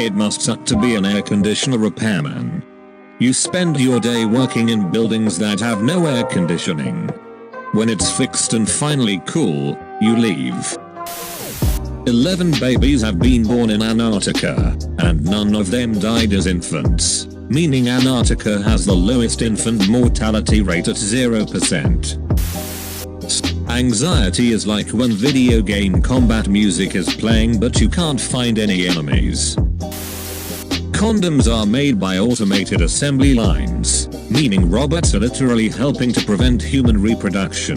It must suck to be an air conditioner repairman. You spend your day working in buildings that have no air conditioning. When it's fixed and finally cool, you leave. 11 babies have been born in Antarctica, and none of them died as infants, meaning Antarctica has the lowest infant mortality rate at 0%. Anxiety is like when video game combat music is playing but you can't find any enemies. Condoms are made by automated assembly lines, meaning robots are literally helping to prevent human reproduction.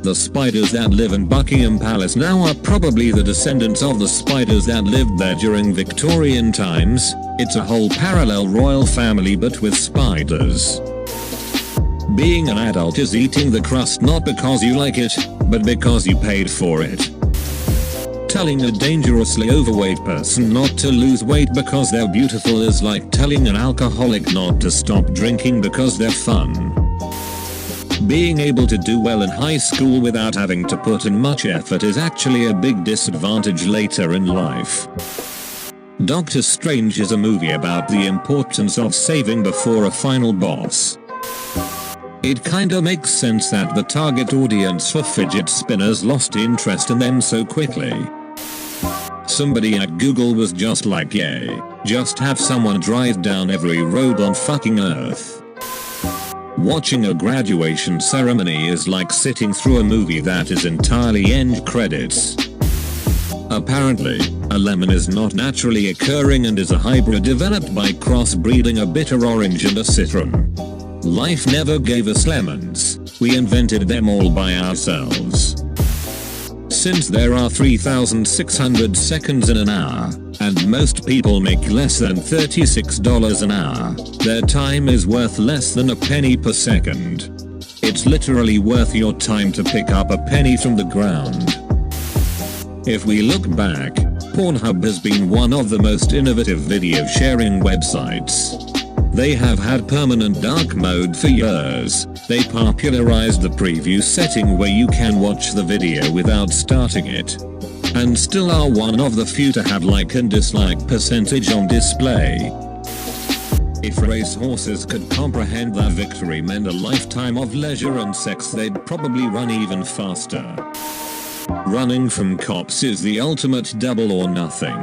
The spiders that live in Buckingham Palace now are probably the descendants of the spiders that lived there during Victorian times. It's a whole parallel royal family but with spiders. Being an adult is eating the crust not because you like it, but because you paid for it. Telling a dangerously overweight person not to lose weight because they're beautiful is like telling an alcoholic not to stop drinking because they're fun. Being able to do well in high school without having to put in much effort is actually a big disadvantage later in life. Doctor Strange is a movie about the importance of saving before a final boss. It kinda makes sense that the target audience for fidget spinners lost interest in them so quickly. Somebody at Google was just like, yay, just have someone drive down every road on fucking Earth. Watching a graduation ceremony is like sitting through a movie that is entirely end credits. Apparently, a lemon is not naturally occurring and is a hybrid developed by crossbreeding a bitter orange and a citron. Life never gave us lemons, we invented them all by ourselves. Since there are 3,600 seconds in an hour, and most people make less than $36 an hour, their time is worth less than a penny per second. It's literally worth your time to pick up a penny from the ground. If we look back, Pornhub has been one of the most innovative video sharing websites. They have had permanent dark mode for years. They popularized the preview setting where you can watch the video without starting it. And still are one of the few to have like and dislike percentage on display. If racehorses could comprehend that victory meant a lifetime of leisure and sex, they'd probably run even faster. Running from cops is the ultimate double or nothing.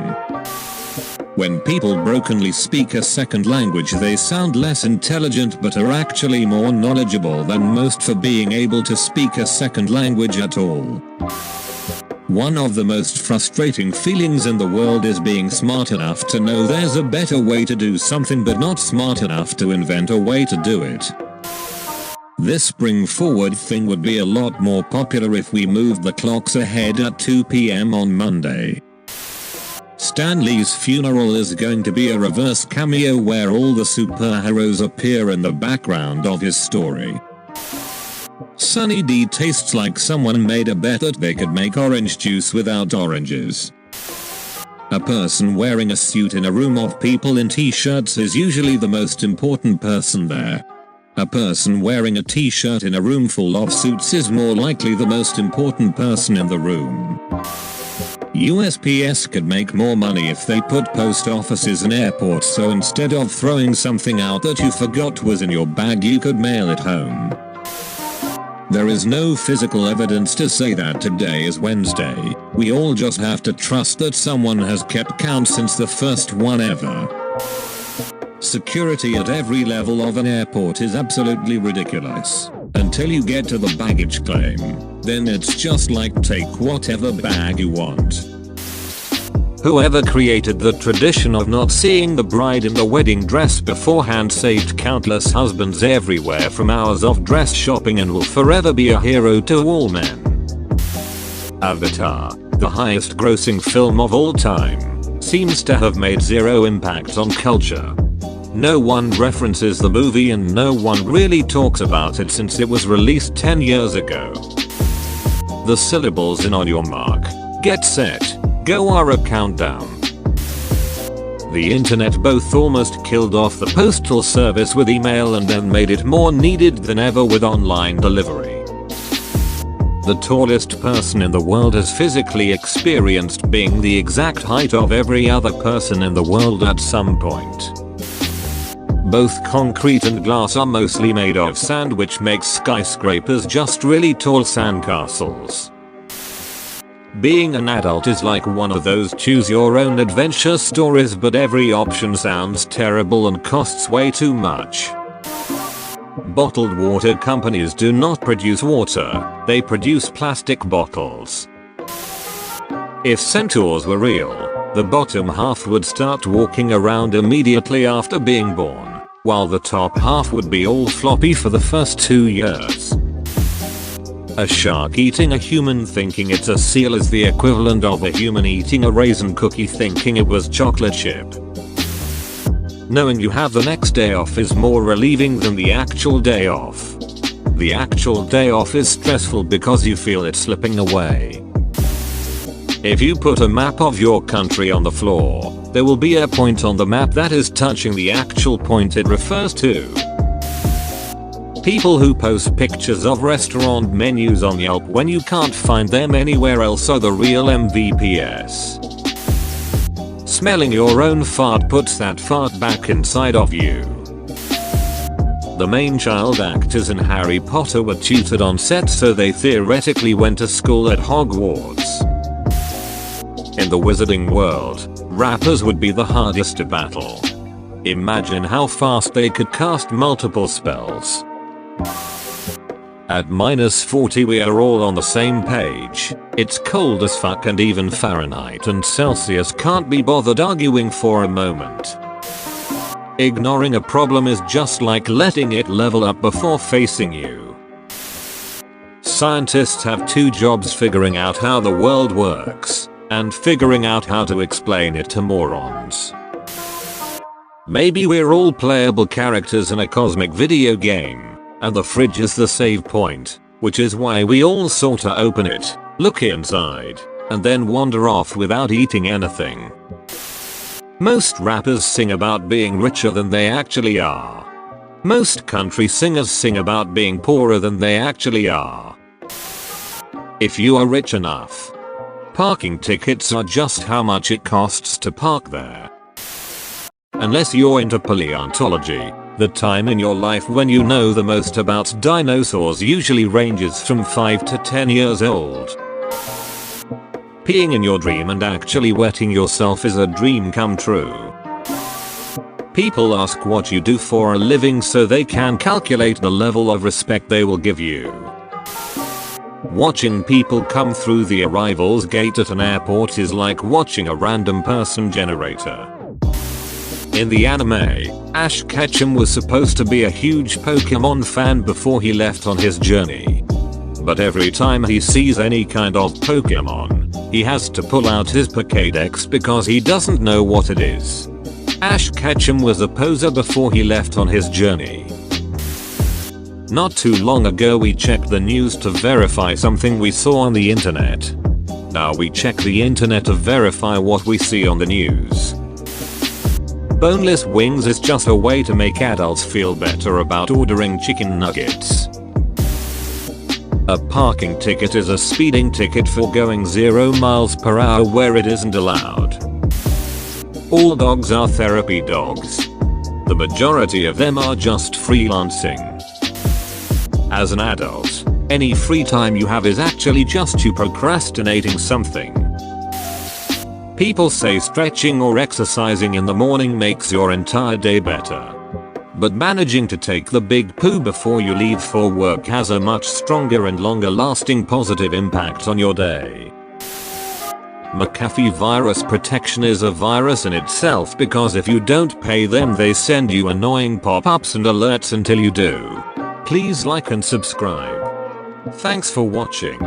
When people brokenly speak a second language, they sound less intelligent but are actually more knowledgeable than most for being able to speak a second language at all. One of the most frustrating feelings in the world is being smart enough to know there's a better way to do something but not smart enough to invent a way to do it. This bring forward thing would be a lot more popular if we moved the clocks ahead at 2 p.m. on Monday. Stan Lee's funeral is going to be a reverse cameo where all the superheroes appear in the background of his story. Sunny D tastes like someone made a bet that they could make orange juice without oranges. A person wearing a suit in a room of people in t-shirts is usually the most important person there. A person wearing a t-shirt in a room full of suits is more likely the most important person in the room. USPS could make more money if they put post offices in airports, so instead of throwing something out that you forgot was in your bag, you could mail it home. There is no physical evidence to say that today is Wednesday. We all just have to trust that someone has kept count since the first one ever. Security at every level of an airport is absolutely ridiculous. Until you get to the baggage claim, then it's just like take whatever bag you want. Whoever created the tradition of not seeing the bride in the wedding dress beforehand saved countless husbands everywhere from hours of dress shopping and will forever be a hero to all men. Avatar, the highest grossing film of all time, seems to have made zero impact on culture. No one references the movie and no one really talks about it since it was released 10 years ago. The syllables in on your mark, get set, go are a countdown. The internet both almost killed off the postal service with email and then made it more needed than ever with online delivery. The tallest person in the world has physically experienced being the exact height of every other person in the world at some point. Both concrete and glass are mostly made of sand, which makes skyscrapers just really tall sandcastles. Being an adult is like one of those choose your own adventure stories, but every option sounds terrible and costs way too much. Bottled water companies do not produce water, they produce plastic bottles. If centaurs were real, the bottom half would start walking around immediately after being born, while the top half would be all floppy for the first 2 years. A shark eating a human thinking it's a seal is the equivalent of a human eating a raisin cookie thinking it was chocolate chip. Knowing you have the next day off is more relieving than the actual day off. The actual day off is stressful because you feel it slipping away. If you put a map of your country on the floor, there will be a point on the map that is touching the actual point it refers to. People who post pictures of restaurant menus on Yelp when you can't find them anywhere else are the real MVPs. Smelling your own fart puts that fart back inside of you. The main child actors in Harry Potter were tutored on set, so they theoretically went to school at Hogwarts. In the wizarding world, rappers would be the hardest to battle. Imagine how fast they could cast multiple spells. At -40 we are all on the same page. It's cold as fuck and even Fahrenheit and Celsius can't be bothered arguing for a moment. Ignoring a problem is just like letting it level up before facing you. Scientists have 2 jobs: figuring out how the world works and figuring out how to explain it to morons. Maybe we're all playable characters in a cosmic video game, and the fridge is the save point, which is why we all sorta open it, look inside, and then wander off without eating anything. Most rappers sing about being richer than they actually are. Most country singers sing about being poorer than they actually are. If you are rich enough, parking tickets are just how much it costs to park there. Unless you're into paleontology, the time in your life when you know the most about dinosaurs usually ranges from 5 to 10 years old. Peeing in your dream and actually wetting yourself is a dream come true. People ask what you do for a living so they can calculate the level of respect they will give you. Watching people come through the arrivals gate at an airport is like watching a random person generator. In the anime, Ash Ketchum was supposed to be a huge Pokemon fan before he left on his journey. But every time he sees any kind of Pokemon, he has to pull out his Pokédex because he doesn't know what it is. Ash Ketchum was a poser before he left on his journey. Not too long ago we checked the news to verify something we saw on the internet. Now we check the internet to verify what we see on the news. Boneless wings is just a way to make adults feel better about ordering chicken nuggets. A parking ticket is a speeding ticket for going 0 miles per hour where it isn't allowed. All dogs are therapy dogs. The majority of them are just freelancing. As an adult, any free time you have is actually just you procrastinating something. People say stretching or exercising in the morning makes your entire day better. But managing to take the big poo before you leave for work has a much stronger and longer lasting positive impact on your day. McAfee virus protection is a virus in itself because if you don't pay them they send you annoying pop-ups and alerts until you do. Please like and subscribe. Thanks for watching.